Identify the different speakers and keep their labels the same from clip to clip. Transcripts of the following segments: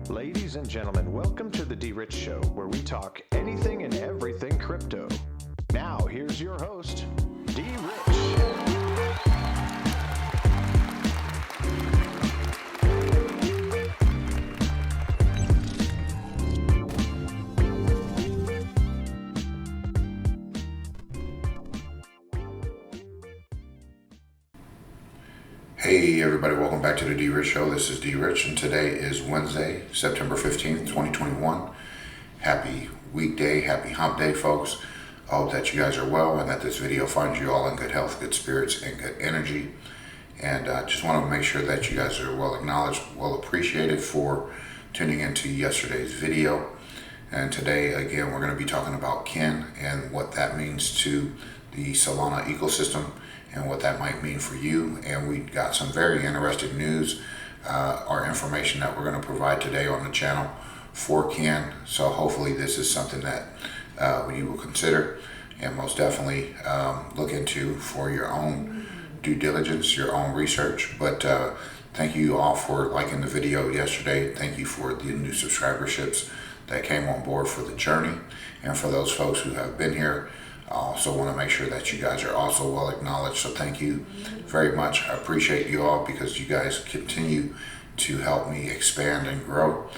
Speaker 1: Ladies and gentlemen, welcome to the DRich Show, where we talk anything and everything crypto. Now, here's your host, DRich.
Speaker 2: Hey everybody, welcome back to the DRich Show. This is DRich, and today is Wednesday, September 15th, 2021. Happy weekday, happy hump day, folks. I hope that you guys are well and that this video finds you all in good health, good spirits, and good energy. And just want to make sure that you guys are well acknowledged, well appreciated for tuning into yesterday's video. And today, again, we're going to be talking about Kin and what that means to the Solana ecosystem and what that might mean for you. And we got some very interesting news, or information that we're going to provide today on the channel for Kin. So hopefully this is something that you will consider and most definitely look into for your own due diligence, your own research. But thank you all for liking the video yesterday. Thank you for the new subscriberships that came on board for the journey. And for those folks who have been here, I also want to make sure that you guys are also well acknowledged. So thank you very much. I appreciate you all because you guys continue to help me expand and grow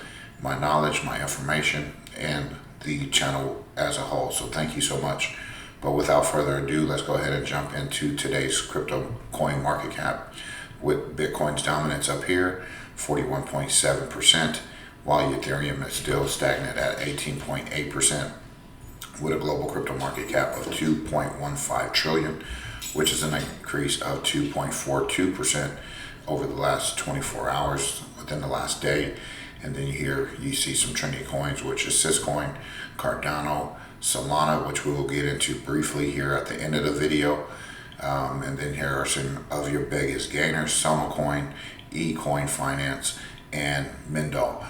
Speaker 2: my knowledge, my information, and the channel as a whole. So thank you so much. But without further ado, let's go ahead and jump into today's crypto coin market cap with Bitcoin's dominance up here, 41.7%, while Ethereum is still stagnant at 18.8%. with a global crypto market cap of 2.15 trillion, which is an increase of 2.42% over the last 24 hours within the last day. And then here you see some trendy coins, which is Syscoin, Cardano, Solana, which we will get into briefly here at the end of the video. And then here are some of your biggest gainers: Sonocoin, eCoin Finance, and Mendo.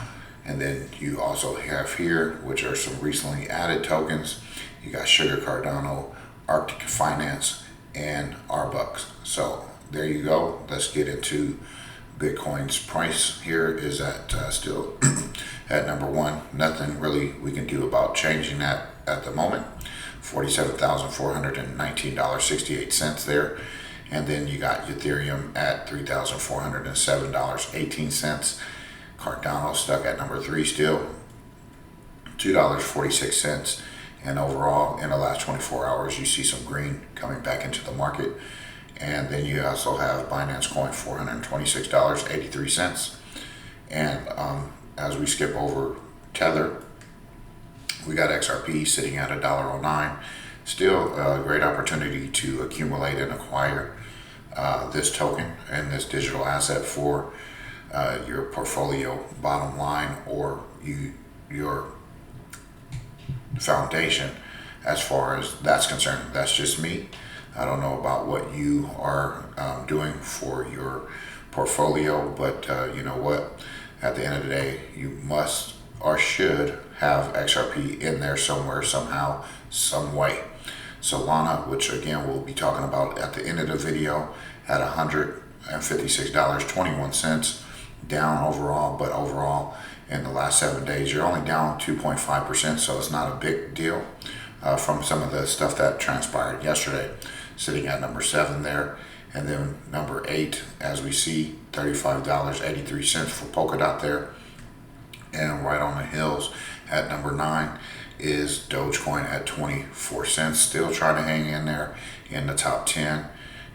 Speaker 2: And then you also have here, which are some recently added tokens. You got Sugar, Cardano, Arctic Finance, and Arbucks. So there you go. Let's get into Bitcoin's price. Here is at still at number one. Nothing really we can do about changing that at the moment. $47,419.68 there. And then you got Ethereum at $3,407.18. Cardano stuck at number three still, $2.46. And overall, in the last 24 hours, you see some green coming back into the market. And then you also have Binance Coin, $426.83. And as we skip over Tether, we got XRP sitting at $1.09. Still a great opportunity to accumulate and acquire this token and this digital asset for your portfolio bottom line, or your foundation as far as that's concerned. That's just me. I don't know about what you are doing for your portfolio, but you know what? At the end of the day, you must or should have XRP in there somewhere, somehow, some way. Solana, which again we'll be talking about at the end of the video, at $156.21. down overall, but overall in the last 7 days you're only down 2.5%, so it's not a big deal from some of the stuff that transpired yesterday. Sitting at number 7 there, and then number 8, as we see, $35.83 for Polkadot there. And right on the heels at number 9 is Dogecoin at 24 cents, still trying to hang in there in the top 10.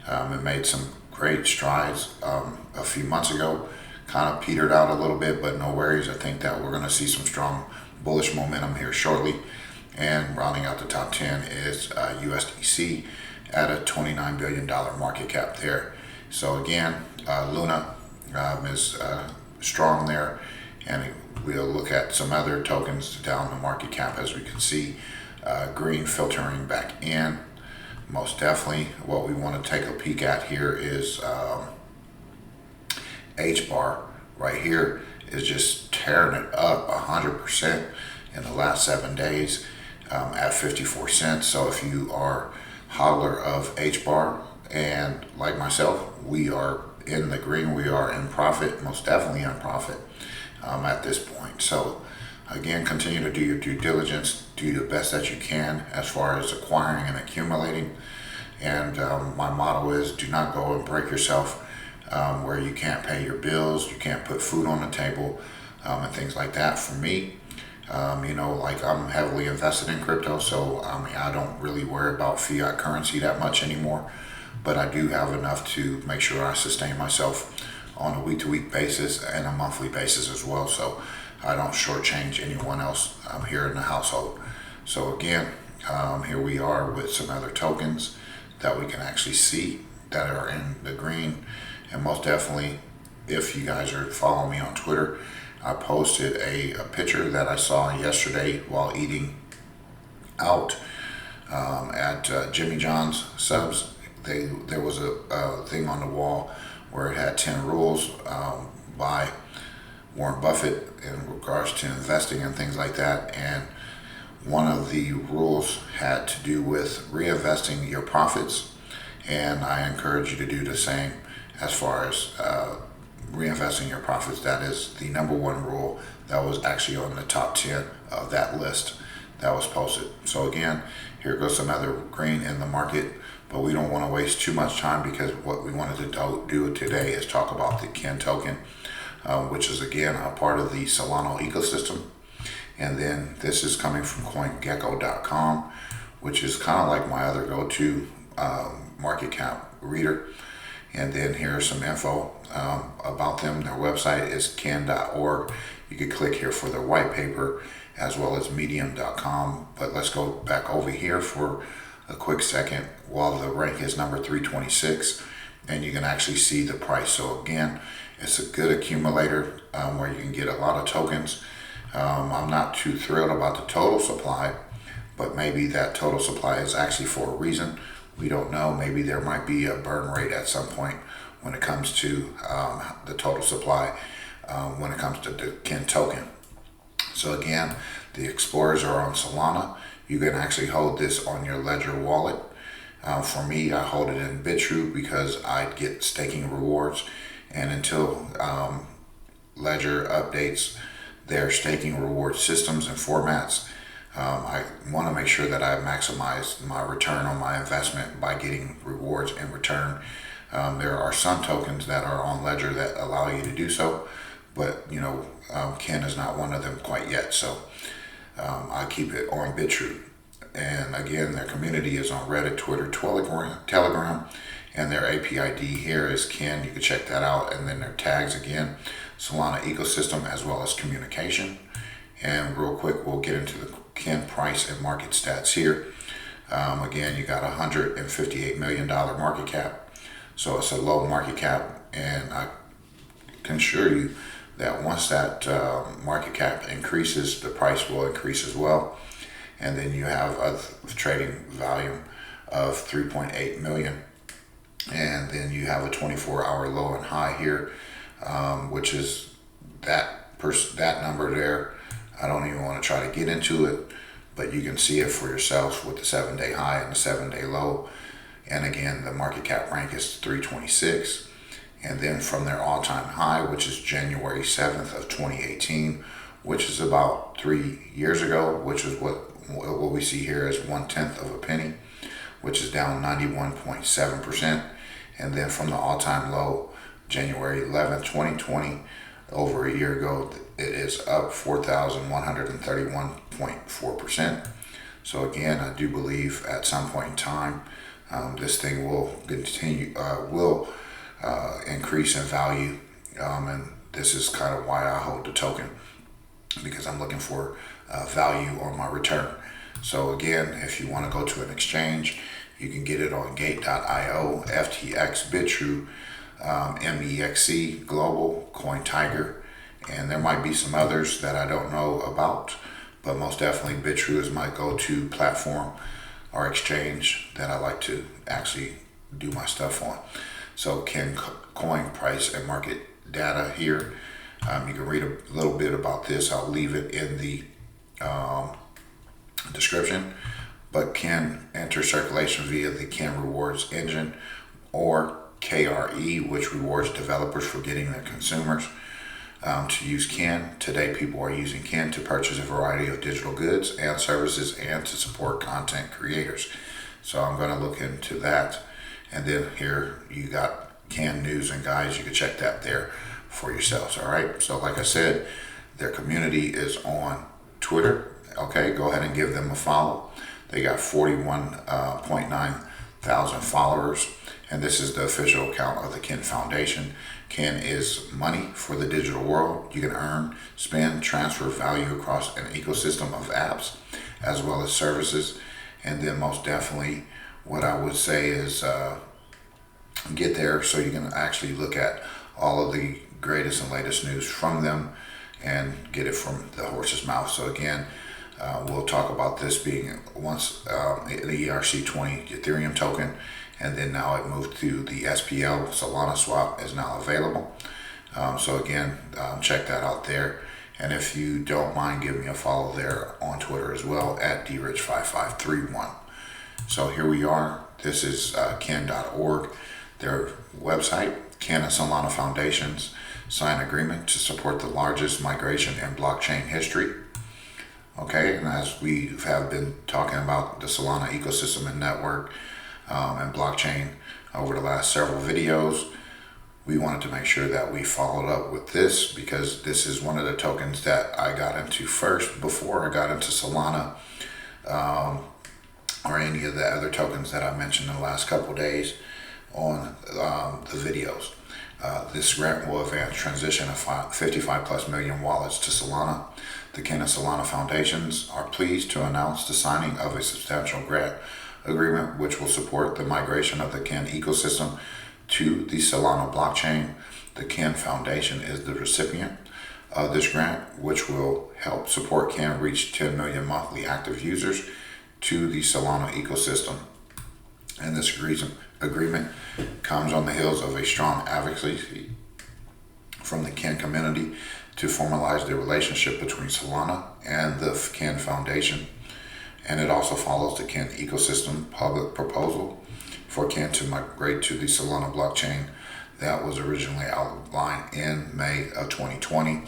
Speaker 2: It made some great strides a few months ago, kind of petered out a little bit, but no worries. I think that we're going to see some strong bullish momentum here shortly. And rounding out the top 10 is USDC at a $29 billion market cap there. So again, Luna is strong there, and we'll look at some other tokens down the market cap. As we can see, green filtering back in. Most definitely what we want to take a peek at here is H-bar right here is just tearing it up 100% in the last 7 days at 54 cents. So if you are hodler of H-bar, and like myself, we are in the green. We are in profit, most definitely in profit at this point. So again, continue to do your due diligence, do the best that you can as far as acquiring and accumulating. And my motto is, do not go and break yourself where you can't pay your bills, you can't put food on the table, and things like that. For me, like I'm heavily invested in crypto, so I don't really worry about fiat currency that much anymore. But I do have enough to make sure I sustain myself on a week-to-week basis and a monthly basis as well. So I don't shortchange anyone else here in the household. So again, here we are with some other tokens that we can actually see that are in the green. And most definitely, if you guys are following me on Twitter, I posted a picture that I saw yesterday while eating out at Jimmy John's Subs. There was a thing on the wall where it had 10 rules by Warren Buffett in regards to investing and things like that. And one of the rules had to do with reinvesting your profits. And I encourage you to do the same as far as reinvesting your profits. That is the number one rule that was actually on the top 10 of that list that was posted. So again, here goes some other green in the market, but we don't want to waste too much time, because what we wanted to do today is talk about the Ken token, which is again a part of the Solana ecosystem. And then this is coming from CoinGecko.com, which is kind of like my other go-to market cap reader. And then here's some info about them. Their website is ken.org. You could click here for their white paper, as well as medium.com. But let's go back over here for a quick second while the rank is number 326, and you can actually see the price. So again, it's a good accumulator where you can get a lot of tokens. I'm not too thrilled about the total supply, but maybe that total supply is actually for a reason. We don't know. Maybe there might be a burn rate at some point when it comes to the total supply when it comes to the Ken token. So again, the explorers are on Solana. You can actually hold this on your Ledger wallet. For me, I hold it in BitTrue because I get staking rewards. And until Ledger updates their staking reward systems and formats, I want to make sure that I maximize my return on my investment by getting rewards in return. There are some tokens that are on Ledger that allow you to do so, but Ken is not one of them quite yet. So I keep it on BitTrue. And again, their community is on Reddit, Twitter, Telegram, and their APID here is Ken. You can check that out. And then their tags again, Solana ecosystem, as well as communication. And real quick, we'll get into the Ken price and market stats here. Again, you got $158 million market cap. So it's a low market cap. And I can assure you that once that market cap increases, the price will increase as well. And then you have a trading volume of 3.8 million. And then you have a 24-hour low and high here, which is that number there. I don't even want to try to get into it, but you can see it for yourself with the 7-day high and the 7-day low. And again, the market cap rank is 326. And then from their all-time high, which is January 7th of 2018, which is about 3 years ago, which is what we see here as 1/10 of a penny, which is down 91.7%. And then from the all-time low, January 11th, 2020, over a year ago, it is up 4,131.4%. So again, I do believe at some point in time, this thing will continue, increase in value. And this is kind of why I hold the token, because I'm looking for value on my return. So again, if you want to go to an exchange, you can get it on Gate.io, FTX, BitTrue, MEXC, Global, CoinTiger, and there might be some others that I don't know about, but most definitely BitTrue is my go-to platform or exchange that I like to actually do my stuff on. So Ken coin price and market data here. You can read a little bit about this. I'll leave it in the description. But Ken enter circulation via the Ken Rewards engine or which rewards developers for getting their consumers to use Ken. Today, people are using Ken to purchase a variety of digital goods and services and to support content creators. So I'm going to look into that. And then here you got Ken News and Guides. You can check that there for yourselves. All right. So like I said, their community is on Twitter. Okay. Go ahead and give them a follow. They got 41.9 thousand followers. And this is the official account of the Ken Foundation. Ken is money for the digital world. You can earn, spend, transfer value across an ecosystem of apps as well as services. And then most definitely what I would say is get there so you can actually look at all of the greatest and latest news from them and get it from the horse's mouth. So again, we'll talk about this being once the ERC20 Ethereum token, and then now it moved to the SPL Solana swap is now available. So again, check that out there. And if you don't mind, give me a follow there on Twitter as well at DRich5531. So here we are. This is Ken.org, their website. Ken and Solana Foundations sign agreement to support the largest migration in blockchain history. Okay, and as we have been talking about the Solana ecosystem and network and blockchain over the last several videos, we wanted to make sure that we followed up with this because this is one of the tokens that I got into first before I got into Solana or any of the other tokens that I mentioned in the last couple of days on the videos. This grant will advance transition of 55 plus million wallets to Solana. The Ken and Solana Foundations are pleased to announce the signing of a substantial grant agreement which will support the migration of the Ken ecosystem to the Solana blockchain. The Ken Foundation is the recipient of this grant, which will help support Ken reach 10 million monthly active users to the Solana ecosystem. And this agreement comes on the heels of a strong advocacy from the Ken community to formalize the relationship between Solana and the Ken Foundation. And it also follows the Ken ecosystem public proposal for Ken to migrate to the Solana blockchain that was originally outlined in May of 2020.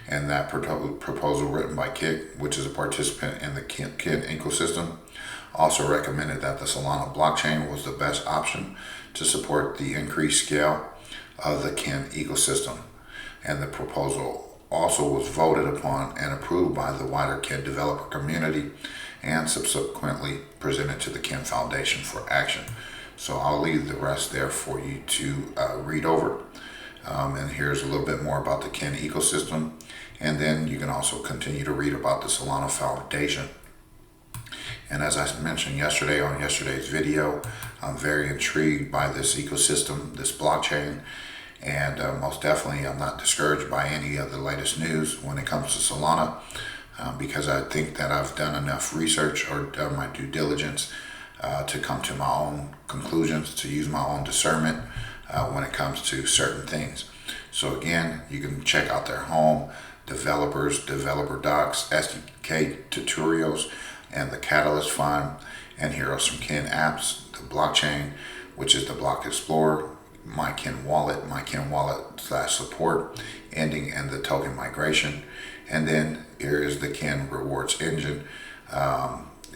Speaker 2: And that proposal written by Kik, which is a participant in the Ken ecosystem, also recommended that the Solana blockchain was the best option to support the increased scale of the Ken ecosystem. And the proposal also was voted upon and approved by the wider Ken developer community and subsequently presented to the Ken Foundation for action. So I'll leave the rest there for you to read over. And here's a little bit more about the Ken ecosystem. And then you can also continue to read about the Solana Foundation. And as I mentioned yesterday on yesterday's video, I'm very intrigued by this ecosystem, this blockchain. And most definitely, I'm not discouraged by any of the latest news when it comes to Solana because I think that I've done enough research or done my due diligence to come to my own conclusions, to use my own discernment when it comes to certain things. So again, you can check out their home, developers, developer docs, SDK tutorials, and the Catalyst Fund. And here are some Ken apps, the blockchain, which is the Block Explorer, my Ken Wallet /support, ending and the token migration. And then here is the Ken Rewards Engine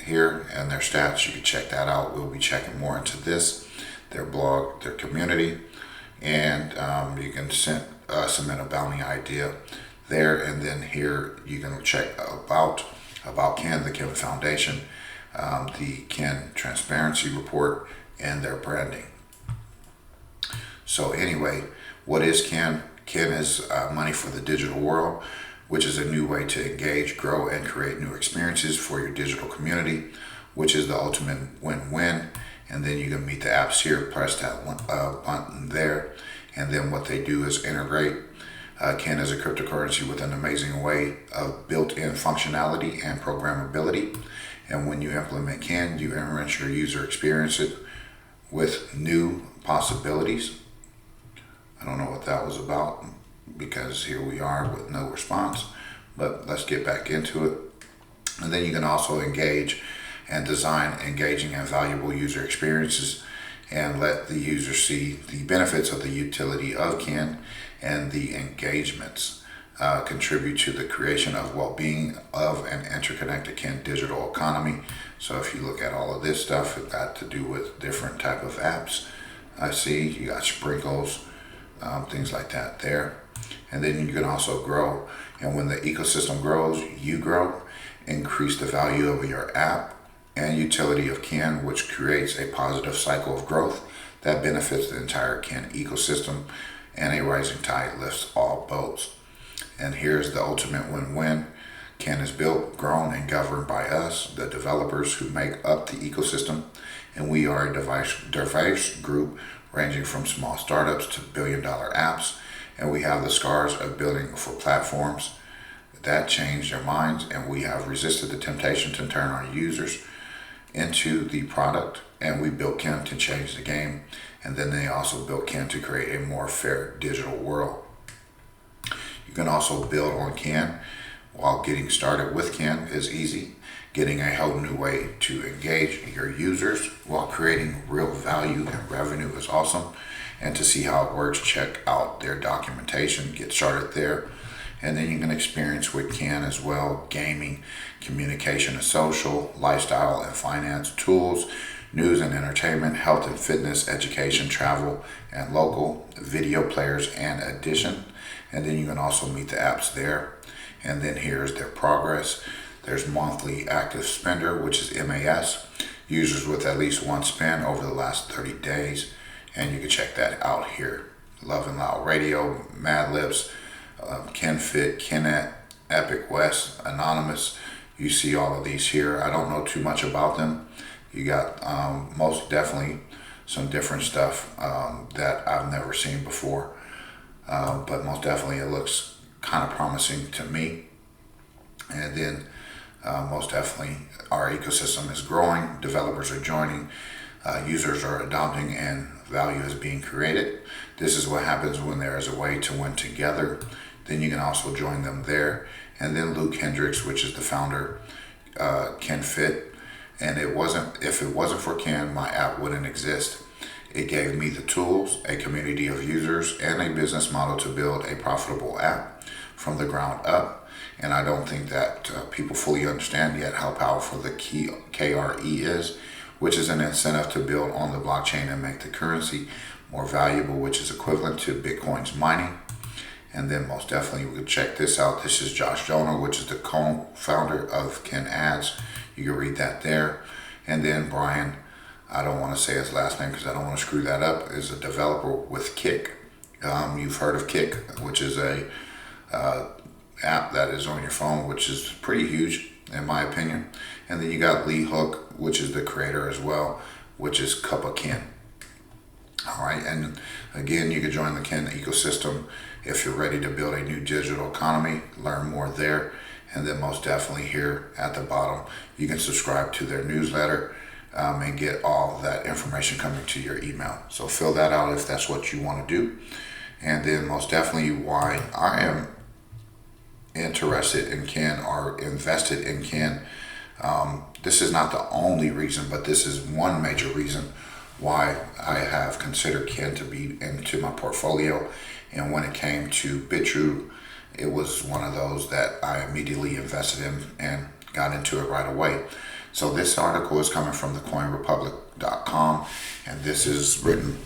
Speaker 2: here and their stats. You can check that out. We'll be checking more into this, their blog, their community, and you can submit a bounty idea there. And then here you can check about Ken, the Ken Foundation, the Ken Transparency Report, and their branding. So anyway, what is Ken? Ken is money for the digital world, which is a new way to engage, grow, and create new experiences for your digital community, which is the ultimate win-win. And then you can meet the apps here, press that button there. And then what they do is integrate Ken is a cryptocurrency with an amazing way of built-in functionality and programmability. And when you implement Ken, you enrich your user experience with new possibilities. I don't know what that was about because here we are with no response, but let's get back into it. And then you can also engage and design engaging and valuable user experiences and let the user see the benefits of the utility of Ken and the engagements contribute to the creation of well-being of an interconnected Ken digital economy. So if you look at all of this stuff, it got to do with different type of apps. I see you got sprinkles, things like that there. And then you can also grow. And when the ecosystem grows, you grow, increase the value of your app and utility of Ken, which creates a positive cycle of growth that benefits the entire Ken ecosystem, and a rising tide lifts all boats. And here's the ultimate win-win. Ken is built, grown, and governed by us, the developers who make up the ecosystem, and we are a diverse group ranging from small startups to billion-dollar apps, and we have the scars of building for platforms that change their minds, and we have resisted the temptation to turn our users into the product, and we built Ken to change the game, and then they also built Ken to create a more fair digital world. You can also build on Ken. While getting started with Ken is easy, getting a whole new way to engage your users while creating real value and revenue is awesome. And to see how it works, check out their documentation, get started there. And then you can experience with Ken as well: gaming, communication and social, lifestyle and finance, tools, news and entertainment, health and fitness, education, travel and local, video players and addition. And then you can also meet the apps there. And then here's their progress. There's monthly active spender, which is MAS, users with at least one spend over the last 30 days. And you can check that out here. Love and Loud Radio, Mad Libs, KenFit, Kenet, Epic West, Anonymous. You see all of these here. I don't know too much about them. You got most definitely some different stuff that I've never seen before. But most definitely it looks kind of promising to me. And then most definitely our ecosystem is growing, developers are joining, users are adopting, and value is being created. This is what happens when there is a way to win together. Then you can also join them there. And then Luke Hendricks, which is the founder, KenFit. And if it wasn't for Ken, my app wouldn't exist. It gave me the tools, a community of users, and a business model to build a profitable app from the ground up. And I don't think that people fully understand yet how powerful the KRE is, which is an incentive to build on the blockchain and make the currency more valuable, which is equivalent to Bitcoin's mining. And then most definitely we could check this out. This is Josh Jonah, which is the co-founder of Ken Ads. You can read that there. And then Brian, I don't want to say his last name because I don't want to screw that up, is a developer with Kick. You've heard of Kick, which is a app that is on your phone, which is pretty huge in my opinion. And then you got Lee Hook, which is the creator as well, which is Cup of Ken. All right, and again, you can join the Ken ecosystem if you're ready to build a new digital economy. Learn more there. And then most definitely here at the bottom, you can subscribe to their newsletter and get all that information coming to your email. So fill that out if that's what you want to do. And then most definitely why I am interested in Ken or invested in Ken. This is not the only reason, but this is one major reason why I have considered Ken to be into my portfolio. And when it came to BitTrue, it was one of those that I immediately invested in and got into it right away. So this article is coming from thecoinrepublic.com, and this is written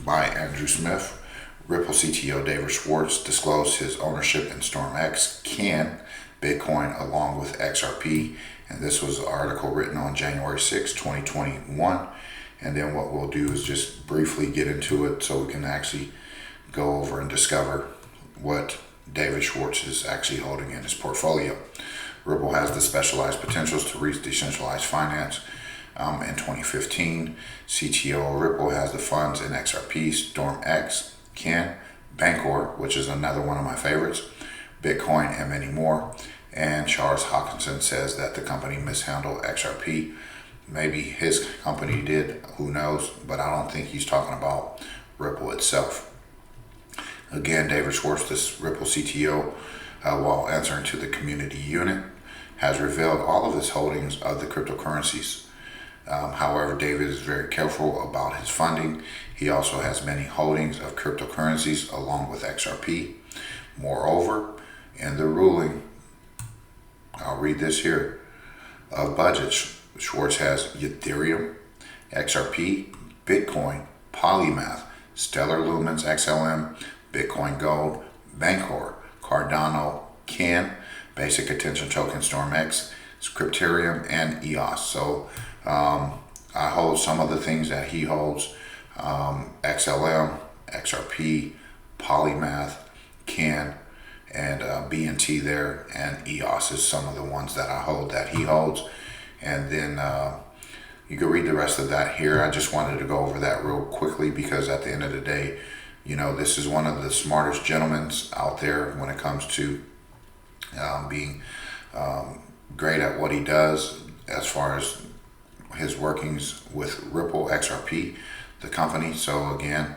Speaker 2: by Andrew Smith. Ripple CTO David Schwartz disclosed his ownership in StormX, Ken, Bitcoin, along with XRP. And this was an article written on January 6, 2021. And then what we'll do is just briefly get into it so we can actually go over and discover what David Schwartz is actually holding in his portfolio. Ripple has the specialized potentials to reach decentralized finance. In 2015, CTO Ripple has the funds in XRP, StormX, Ken, Bancor, which is another one of my favorites, Bitcoin, and many more. And Charles Hawkinson says that the company mishandled XRP. Maybe his company did, who knows, but I don't think he's talking about Ripple itself. Again, David Schwartz, this Ripple CTO, while answering to the community unit, has revealed all of his holdings of the cryptocurrencies. However, David is very careful about his funding. He also has many holdings of cryptocurrencies along with XRP. Moreover, in the ruling, I'll read this here, of budgets, Schwartz has Ethereum, XRP, Bitcoin, Polymath, Stellar Lumens XLM, Bitcoin Gold, Bancor, Cardano, Ken, Basic Attention Token StormX, Scripterium, and EOS. So I hold some of the things that he holds, XLM, XRP, Polymath, Ken, and BNT there, and EOS is some of the ones that I hold that he holds. And then you can read the rest of that here. I just wanted to go over that real quickly because at the end of the day, this is one of the smartest gentlemen out there when it comes to being great at what he does as far as his workings with Ripple XRP, the company. So again,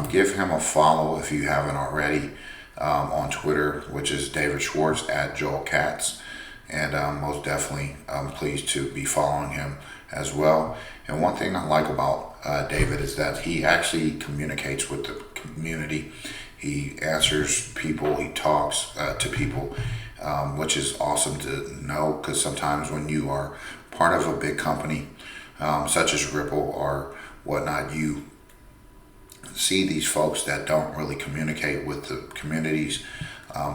Speaker 2: give him a follow if you haven't already on Twitter, which is David Schwartz at Joel Katz. And most definitely I'm pleased to be following him as well. And one thing I like about David is that he actually communicates with the community. He answers people, he talks to people, which is awesome to know, because sometimes when you are part of a big company such as Ripple or whatnot, you see these folks that don't really communicate with the communities,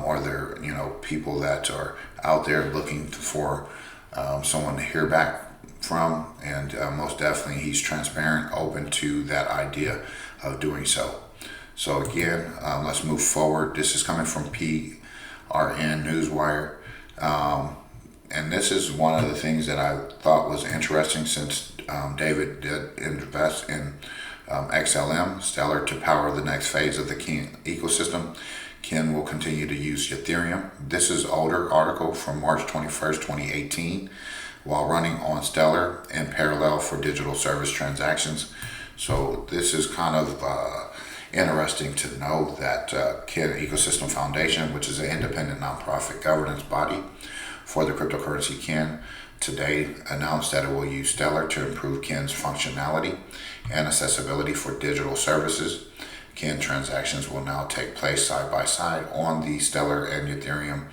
Speaker 2: or they're people that are out there looking for someone to hear back from. And most definitely he's transparent, open to that idea of doing so. So again, let's move forward. This is coming from PRN Newswire. And this is one of the things that I thought was interesting, since David did invest in XLM, Stellar, to power the next phase of the Ken ecosystem. Ken will continue to use Ethereum. This is older article from March 21st, 2018, while running on Stellar in parallel for digital service transactions. So this is kind of interesting to know that Ken Ecosystem Foundation, which is an independent nonprofit governance body for the cryptocurrency Ken, today announced that it will use Stellar to improve Ken's functionality and accessibility for digital services. Ken transactions will now take place side by side on the Stellar and Ethereum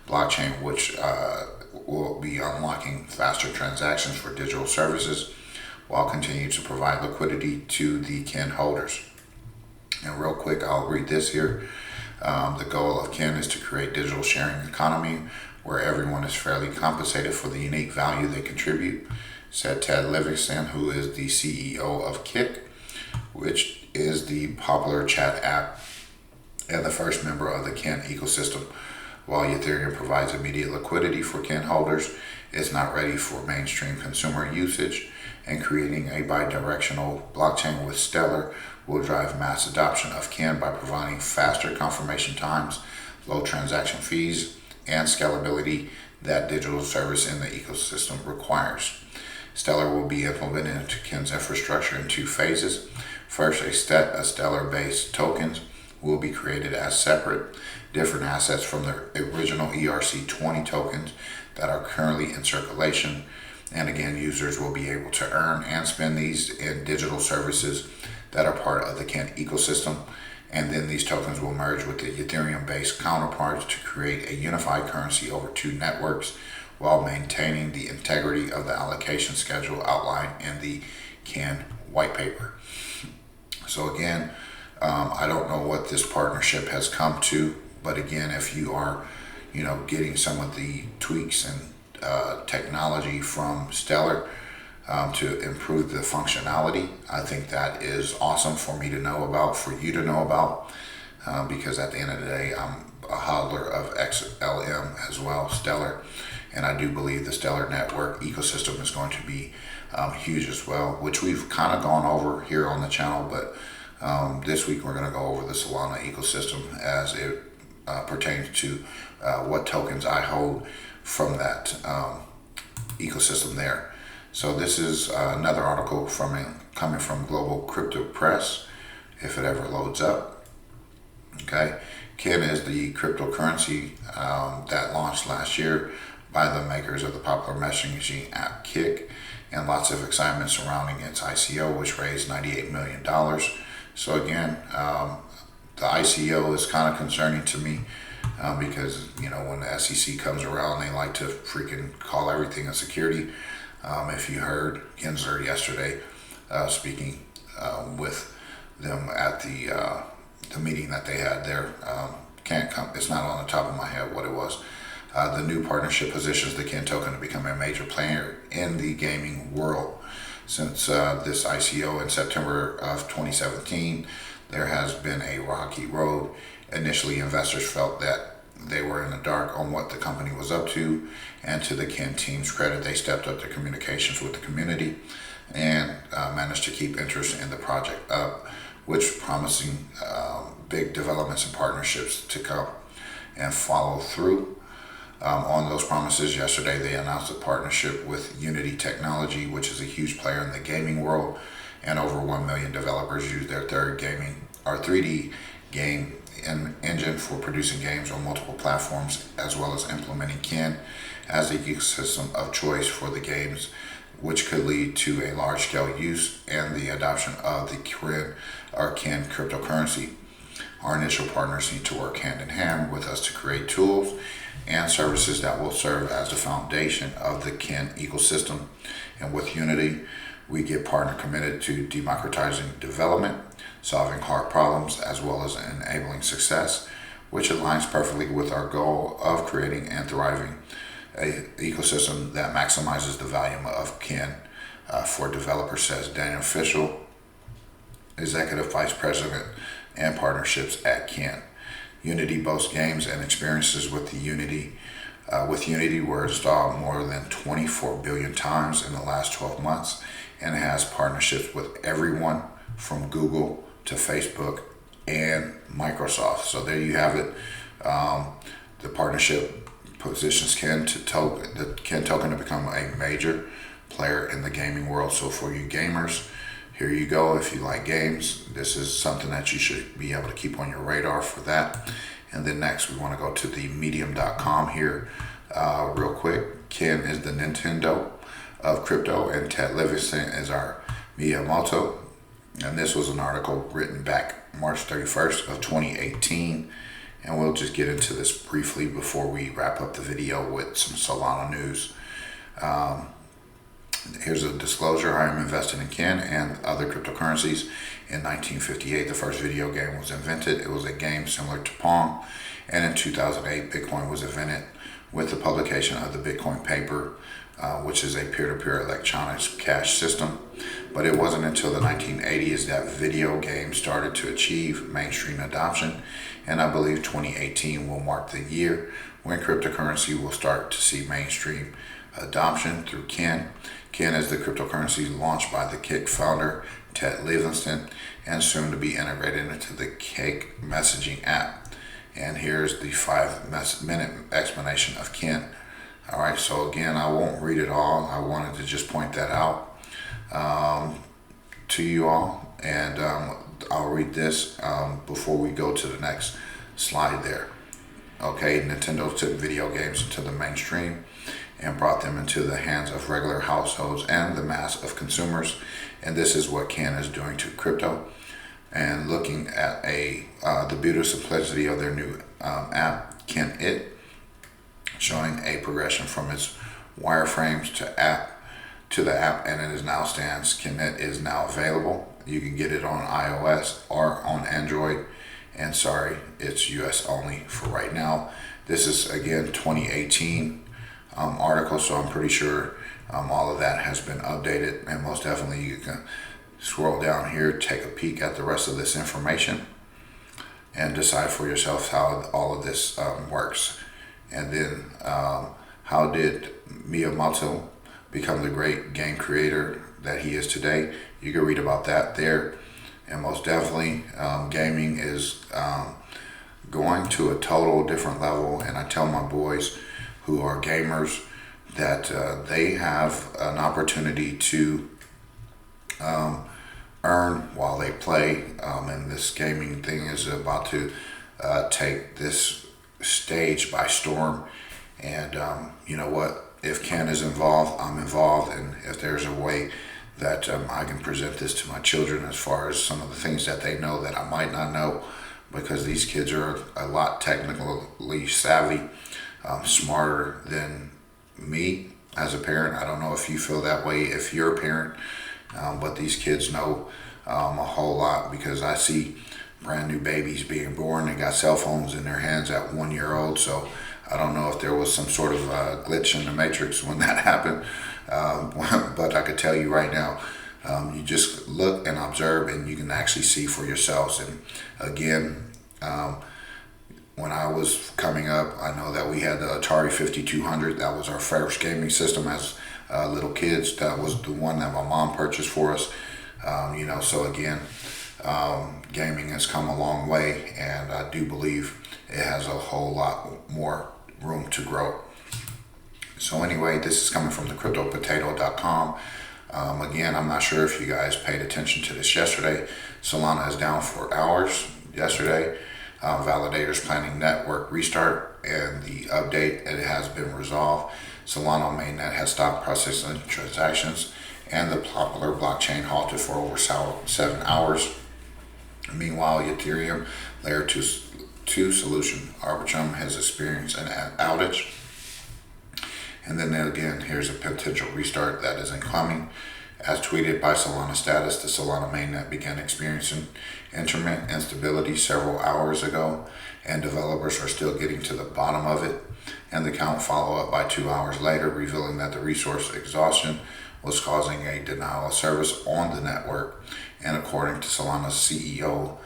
Speaker 2: blockchain, which will be unlocking faster transactions for digital services while continuing to provide liquidity to the Ken holders. And real quick, I'll read this here. The goal of Ken is to create digital sharing economy where everyone is fairly compensated for the unique value they contribute, said Ted Livingston, who is the CEO of Kik, which is the popular chat app and the first member of the Ken ecosystem. While Ethereum provides immediate liquidity for Ken holders, it's not ready for mainstream consumer usage, and creating a bi-directional blockchain with Stellar will drive mass adoption of Ken by providing faster confirmation times, low transaction fees, and scalability that digital service in the ecosystem requires. Stellar will be implemented into Ken's infrastructure in two phases. First, a set of Stellar-based tokens will be created as separate, different assets from the original ERC20 tokens that are currently in circulation. And again, users will be able to earn and spend these in digital services that are part of the Ken ecosystem. And then these tokens will merge with the Ethereum-based counterparts to create a unified currency over two networks, while maintaining the integrity of the allocation schedule outlined in the Ken white paper. So again, I don't know what this partnership has come to, but again, if you are, getting some of the tweaks and technology from Stellar to improve the functionality, I think that is awesome for me to know about, for you to know about, because at the end of the day, I'm a hodler of XLM as well, Stellar, and I do believe the Stellar network ecosystem is going to be huge as well, which we've kind of gone over here on the channel, but this week we're going to go over the Solana ecosystem as it pertains to what tokens I hold from that ecosystem there. So this is another article coming from Global Crypto Press, if it ever loads up. Okay, Ken is the cryptocurrency that launched last year by the makers of the popular messaging app Kik. and lots of excitement surrounding its ICO, which raised $98 million. So again, the ICO is kind of concerning to me because, when the SEC comes around, they like to freaking call everything a security. If you heard Gensler yesterday speaking with them at the meeting that they had there, it's not on the top of my head what it was. The new partnership positions the Kin token to become a major player in the gaming world. Since this ICO in September of 2017, there has been a rocky road. Initially, investors felt that they were in the dark on what the company was up to, and to the Kin team's credit, they stepped up their communications with the community and managed to keep interest in the project up, which promising big developments and partnerships to come and follow through on those promises. Yesterday, they announced a partnership with Unity Technology, which is a huge player in the gaming world, and over 1 million developers use their 3D game engine for producing games on multiple platforms, as well as implementing Kin as the ecosystem of choice for the games, which could lead to a large-scale use and the adoption of the Kin cryptocurrency. Our initial partners need to work hand in hand with us to create tools and services that will serve as the foundation of the Kin ecosystem. And with Unity, we get partner committed to democratizing development, solving hard problems, as well as enabling success, which aligns perfectly with our goal of creating and thriving an ecosystem that maximizes the value of Kin for developers, says Daniel Fishel, Executive Vice President and Partnerships at Kin. Unity boasts games and experiences with Unity were installed more than 24 billion times in the last 12 months and has partnerships with everyone from Google to Facebook and Microsoft. So there you have it. The partnership positions the Kin token to become a major player in the gaming world. So for you gamers, here you go. If you like games, this is something that you should be able to keep on your radar for that. And then next, we want to go to the medium.com here real quick. Kin is the Nintendo of crypto, and Ted Livingston is our Miyamoto. And this was an article written back March 31st of 2018. And we'll just get into this briefly before we wrap up the video with some Solana news. Here's a disclosure. I am invested in Kin and other cryptocurrencies. In 1958, the first video game was invented. It was a game similar to Pong. And in 2008, Bitcoin was invented with the publication of the Bitcoin paper, which is a peer-to-peer electronic cash system. But it wasn't until the 1980s that video games started to achieve mainstream adoption. And I believe 2018 will mark the year when cryptocurrency will start to see mainstream adoption through Kin. Kin is the cryptocurrency launched by the Kik founder, Ted Livingston, and soon to be integrated into the Kik messaging app. And here's the 5-minute explanation of Kin. All right, so again, I won't read it all. I wanted to just point that out to you all. And I'll read this before we go to the next slide there. Okay, Nintendo took video games into the mainstream and brought them into the hands of regular households and the mass of consumers. And this is what Kin is doing to crypto. And looking at the beautiful simplicity of their new app, Kin showing a progression from its wireframes to the app, and it is now stands. Kin is now available. You can get it on iOS or on Android. And sorry, it's US only for right now. This is again 2018 article, so I'm pretty sure all of that has been updated, and most definitely you can scroll down here, take a peek at the rest of this information and decide for yourself how all of this works. And then how did Miyamoto become the great game creator that he is today? You can read about that there. And most definitely gaming is going to a total different level, and I tell my boys who are gamers that they have an opportunity to earn while they play, and this gaming thing is about to take this stage by storm. And you know what, if Ken is involved, I'm involved, and if there's a way that I can present this to my children as far as some of the things that they know that I might not know, because these kids are a lot technically savvy, smarter than me as a parent. I don't know if you feel that way if you're a parent, but these kids know a whole lot, because I see brand new babies being born. They got cell phones in their hands at 1 year old. So I don't know if there was some sort of glitch in the matrix when that happened. But I could tell you right now, you just look and observe and you can actually see for yourselves. And again, when I was coming up, I know that we had the Atari 5200. That was our first gaming system as little kids. That was the one that my mom purchased for us. So again, gaming has come a long way, and I do believe it has a whole lot more room to grow. So anyway, this is coming from thecryptopotato.com. Again, I'm not sure if you guys paid attention to this yesterday. Solana is down for hours yesterday. Validators planning network restart, and the update, it has been resolved. Solana mainnet has stopped processing transactions, and the popular blockchain halted for over 7 hours. Meanwhile, Ethereum layer 2 solution Arbitrum has experienced an outage. And then again, here's a potential restart that is incoming. As tweeted by Solana Status, the Solana mainnet began experiencing intermittent instability several hours ago, and developers are still getting to the bottom of it. And the count follow up by 2 hours later, revealing that the resource exhaustion was causing a denial of service on the network. And according to Solana's CEO,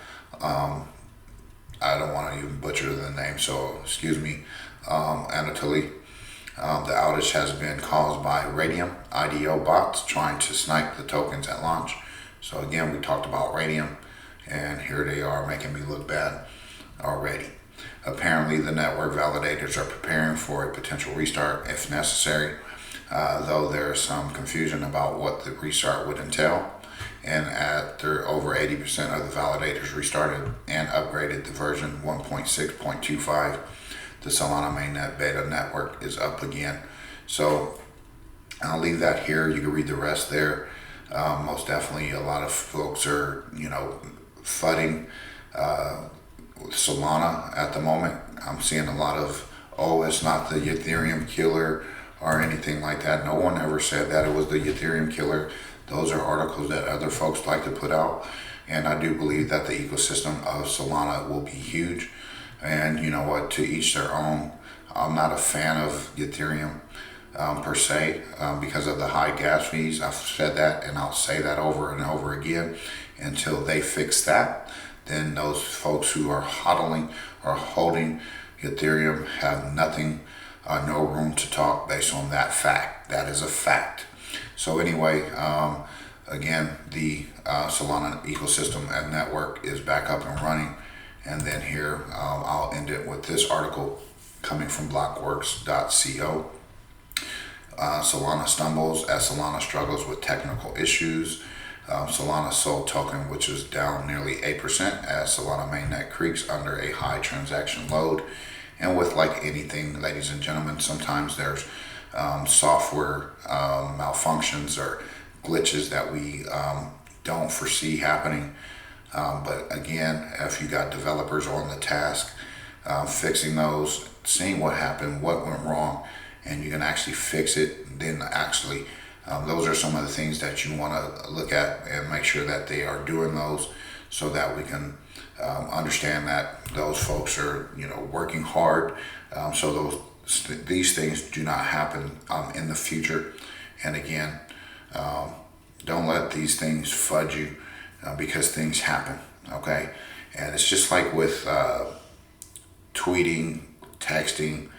Speaker 2: I don't want to even butcher the name, so excuse me, Anatoly, the outage has been caused by Radium IDO bots trying to snipe the tokens at launch. So again, we talked about Radium, and here they are making me look bad already. Apparently, the network validators are preparing for a potential restart if necessary, though there is some confusion about what the restart would entail. And after over 80% of the validators restarted and upgraded to version 1.6.25, the Solana mainnet beta network is up again. So I'll leave that here. You can read the rest there. Most definitely, a lot of folks are, fudding Solana at the moment. I'm seeing a lot of, it's not the Ethereum killer or anything like that. No one ever said that it was the Ethereum killer. Those are articles that other folks like to put out. And I do believe that the ecosystem of Solana will be huge. And you know what, to each their own. I'm not a fan of Ethereum per se because of the high gas fees. I've said that, and I'll say that over and over again. Until they fix that, then those folks who are hodling or holding Ethereum have nothing, no room to talk based on that fact. That is a fact. So anyway, again, the Solana ecosystem and network is back up and running. And then here, I'll end it with this article coming from blockworks.co. Solana stumbles as Solana struggles with technical issues. Solana sold token, which is down nearly 8% as Solana mainnet creaks under a high transaction load. And with like anything, ladies and gentlemen, sometimes there's software malfunctions or glitches that we don't foresee happening. But again, if you got developers on the task, fixing those, seeing what happened, what went wrong, and you can actually fix it, then actually, those are some of the things that you want to look at and make sure that they are doing those, so that we can understand that those folks are, working hard, so these things do not happen in the future. And again, don't let these things fudge you. Because things happen, okay? And it's just like with tweeting, texting,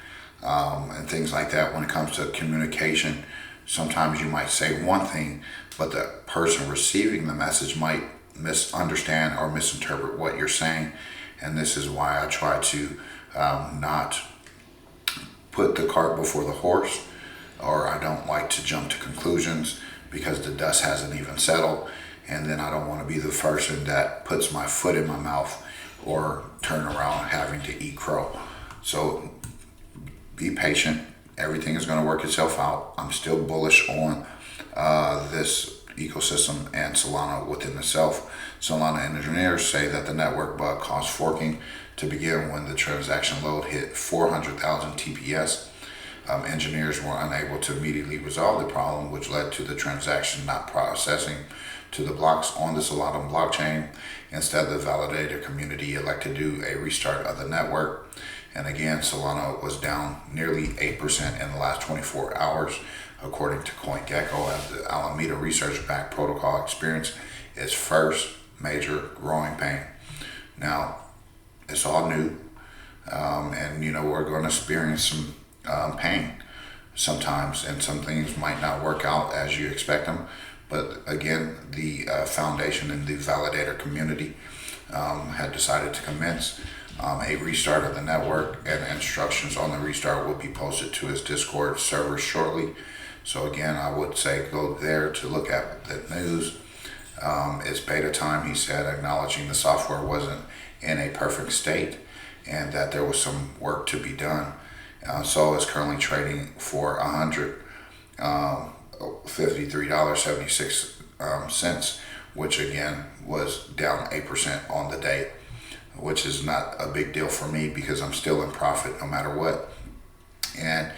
Speaker 2: and things like that. When it comes to communication, sometimes you might say one thing, but the person receiving the message might misunderstand or misinterpret what you're saying. And this is why I try to not put the cart before the horse, or I don't like to jump to conclusions because the dust hasn't even settled. And then I don't want to be the person that puts my foot in my mouth or turn around having to eat crow. So be patient, everything is going to work itself out. I'm still bullish on this ecosystem and Solana within itself. Solana engineers say that the network bug caused forking to begin when the transaction load hit 400,000 TPS. Engineers were unable to immediately resolve the problem, which led to the transaction not processing to the blocks on the Solana blockchain. Instead, the validator community elected to do a restart of the network. And again, Solana was down nearly 8% in the last 24 hours, according to CoinGecko, as the Alameda research-backed protocol experienced its first major growing pain. Now, it's all new, and we're going to experience some pain sometimes, and some things might not work out as you expect them. But again, the foundation and the validator community had decided to commence a restart of the network, and instructions on the restart will be posted to his Discord server shortly. So again, I would say go there to look at the news. It's beta time, he said, acknowledging the software wasn't in a perfect state and that there was some work to be done. So it's currently trading for $153.76, which again was down 8% on the day, which is not a big deal for me because I'm still in profit no matter what. And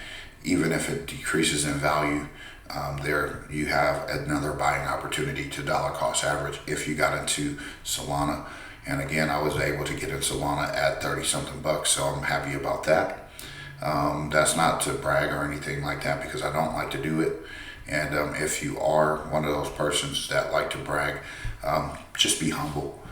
Speaker 2: even if it decreases in value, there you have another buying opportunity to dollar cost average if you got into Solana. And again, I was able to get in Solana at 30 something bucks, so I'm happy about that. That's not to brag or anything like that, because I don't like to do it. And if you are one of those persons that like to brag, just be humble,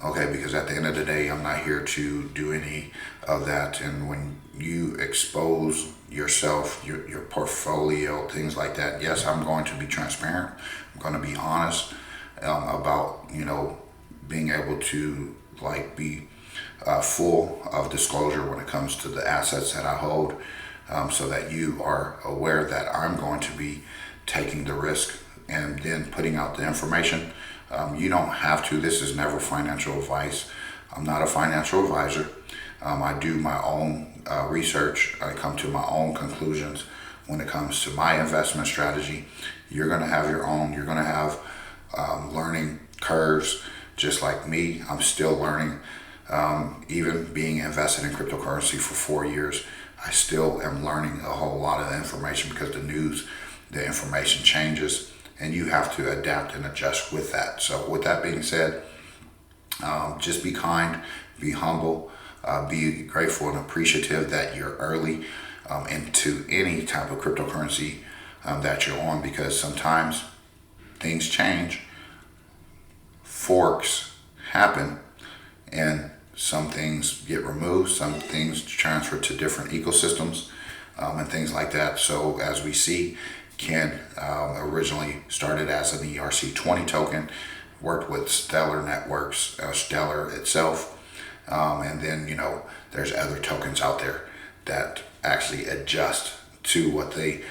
Speaker 2: okay? Because at the end of the day, I'm not here to do any of that. And when you expose yourself, your portfolio, things like that, yes, I'm going to be transparent. I'm going to be honest about, being able to be full of disclosure when it comes to the assets that I hold, so that you are aware that I'm going to be taking the risk and then putting out the information. You don't have to. This is never financial advice. I'm not a financial advisor. I do my own research. I come to my own conclusions when it comes to my investment strategy. You're going to have your own. You're going to have learning curves just like me. I'm still learning. Even being invested in cryptocurrency for 4 years, I still am learning a whole lot of information because the information changes, and you have to adapt and adjust with that. So with that being said, just be kind, be humble, be grateful and appreciative that you're early into any type of cryptocurrency that you're on, because sometimes things change, forks happen, and some things get removed, some things transfer to different ecosystems, and things like that. So as we see, Ken originally started as an ERC20 token, worked with Stellar Networks, Stellar itself, and then there's other tokens out there that actually adjust to what they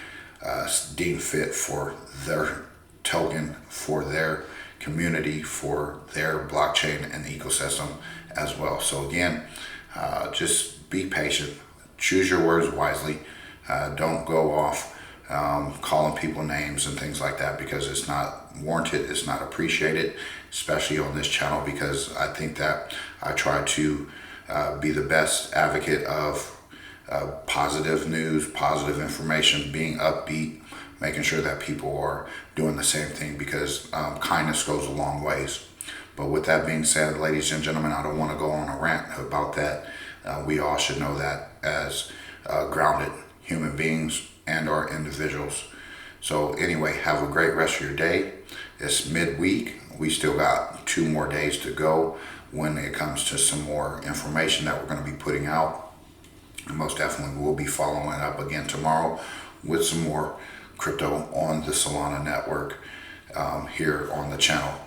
Speaker 2: deem fit for their token, for their community, for their blockchain and ecosystem as well. So again, just be patient, choose your words wisely, don't go off calling people names and things like that, because it's not warranted, it's not appreciated, especially on this channel, because I think that I try to be the best advocate of positive news, positive information, being upbeat, making sure that people are doing the same thing, because kindness goes a long ways. But with that being said, ladies and gentlemen, I don't want to go on a rant about that. We all should know that as grounded human beings and our individuals. So anyway, have a great rest of your day. It's midweek. We still got 2 more days to go when it comes to some more information that we're going to be putting out. And most definitely we'll be following up again tomorrow with some more crypto on the Solana network here on the channel.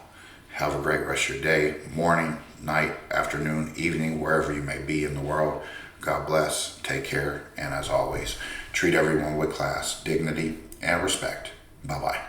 Speaker 2: Have a great rest of your day, morning, night, afternoon, evening, wherever you may be in the world. God bless, take care, and as always, treat everyone with class, dignity, and respect. Bye-bye.